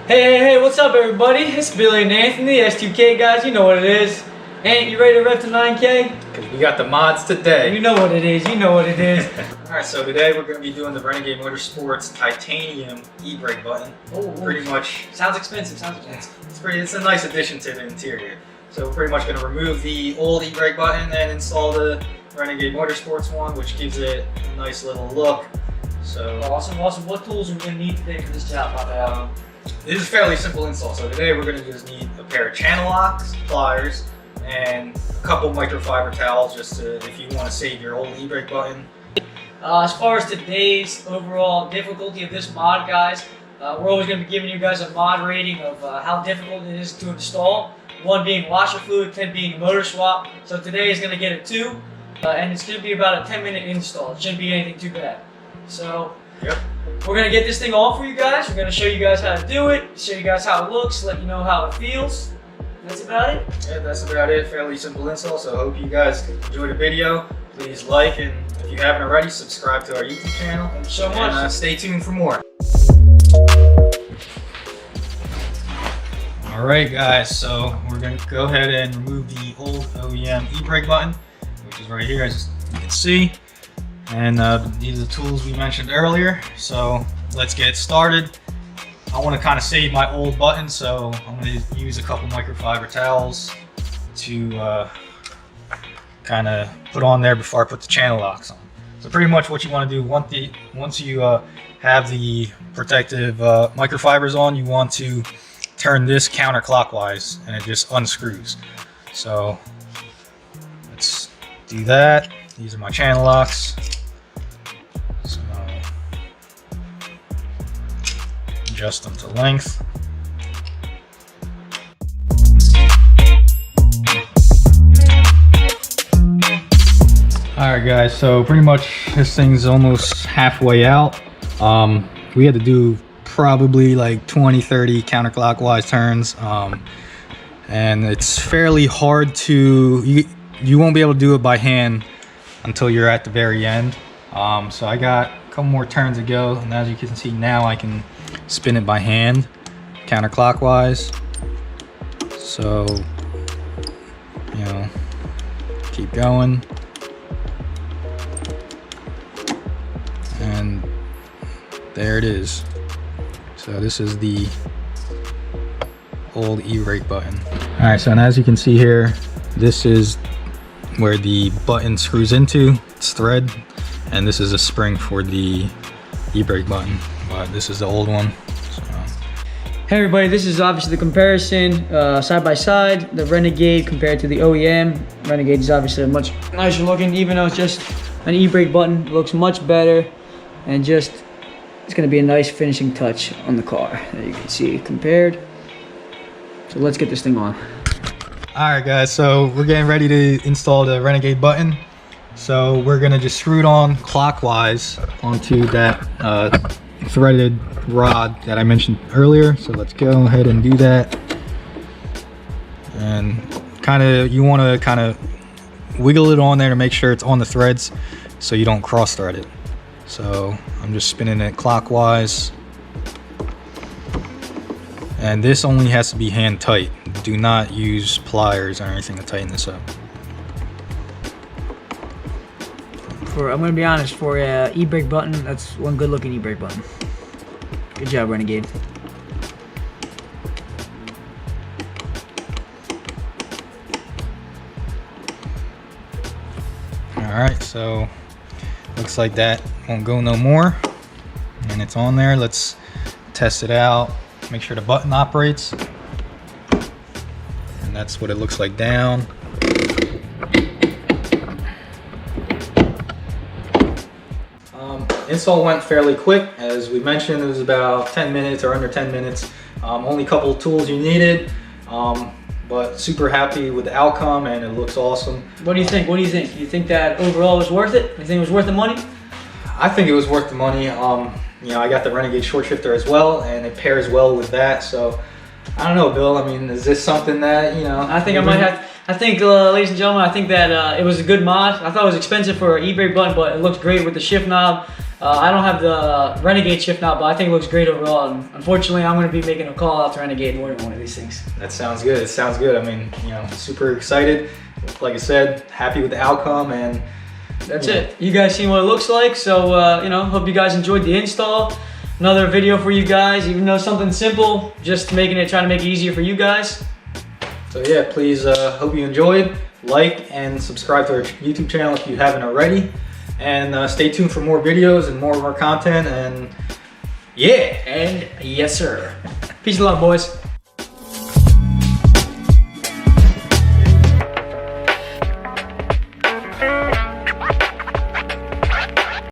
Hey, what's up everybody? It's Billy and Anthony, S2K guys, you know what it is. Ant, you ready to rev to 9K? Because we got the mods today. You know what it is, Alright, so today we're going to be doing the Renegade Motorsports titanium e-brake button. Pretty much. Sounds expensive, It's a nice addition to the interior. So we're pretty much going to remove the old e-brake button and install the Renegade Motorsports one, which gives it a nice little look. So Awesome. What tools are we going to need today for this job? This is a fairly simple install. So today we're going to just need a pair of channel locks, pliers, and a couple microfiber towels just to, if you want to save your old e-brake button. As far as today's overall difficulty of this mod, guys, we're always going to be giving you guys a mod rating of how difficult it is to install. 1 being washer fluid, 10 being motor swap. So today is going to get a 2, and it's going to be about a 10-minute install. It shouldn't be anything too bad. So we're going to get this thing off for you guys. We're going to show you guys how to do it, show you guys how it looks, let you know how it feels. That's about it. Yeah, that's about it. Fairly simple install. So I hope you guys enjoyed the video. Please like, and if you haven't already, subscribe to our YouTube channel. Thank you so much. And stay tuned for more. Alright guys, so we're going to go ahead and remove the old OEM e-brake button, which is right here as you can see. And these are the tools we mentioned earlier. So let's get started. I want to kind of save my old button, so I'm going to use a couple microfiber towels to kind of put on there before I put the channel locks on. So pretty much what you want to do, once you have the protective microfibers on, you want to turn this counterclockwise and it just unscrews. So let's do that. These are my channel locks. So adjust them to length. Alright guys, so pretty much this thing's almost halfway out. We had to do probably like 20-30 counterclockwise turns, and it's fairly hard to, you won't be able to do it by hand until you're at the very end. So I got a couple more turns to go, and as you can see now I can spin it by hand counterclockwise. So keep going, and there it is. So this is the old e-brake button. All right, so as you can see here, this is where the button screws into, it's thread, and this is a spring for the e-brake button, but this is the old one. So. Hey everybody, this is obviously the comparison side by side, the Renegade compared to the OEM. Renegade is obviously much nicer looking, even though it's just an e-brake button. It looks much better, and just it's going to be a nice finishing touch on the car that you can see compared. So let's get this thing on. Alright guys, so we're getting ready to install the Renegade button. So we're going to just screw it on clockwise onto that threaded rod that I mentioned earlier. So let's go ahead and do that. And you want to kind of wiggle it on there to make sure it's on the threads so you don't cross thread it. So I'm just spinning it clockwise, and this only has to be hand tight. Do not use pliers or anything to tighten this up. I'm gonna be honest, for a e-brake button, that's one good looking e-brake button. Good job, Renegade. Alright, so looks like that won't go no more, and it's on there. Let's test it out, make sure the button operates, and that's what it looks like down. Install went fairly quick. As we mentioned, it was about 10 minutes or under 10 minutes. Only a couple of tools you needed, but super happy with the outcome, and it looks awesome. What do you think? Do you think that overall was worth it? You think it was worth the money? I think it was worth the money. I got the Renegade short shifter as well, and it pairs well with that. So I don't know, Bill. I mean, is this something that I think I might have. I think, ladies and gentlemen, I think that it was a good mod. I thought it was expensive for an e-brake button, but it looks great with the shift knob. I don't have the Renegade shift now, but I think it looks great overall. And unfortunately, I'm going to be making a call out to Renegade more than one of these things. That sounds good. It sounds good. I mean, super excited. Like I said, happy with the outcome, and that's it. You guys seen what it looks like, so hope you guys enjoyed the install. Another video for you guys, even though something simple, just trying to make it easier for you guys. So yeah, please hope you enjoyed. Like and subscribe to our YouTube channel if you haven't already, and stay tuned for more videos and more of our content. And yeah, and yes sir. Peace and love, boys.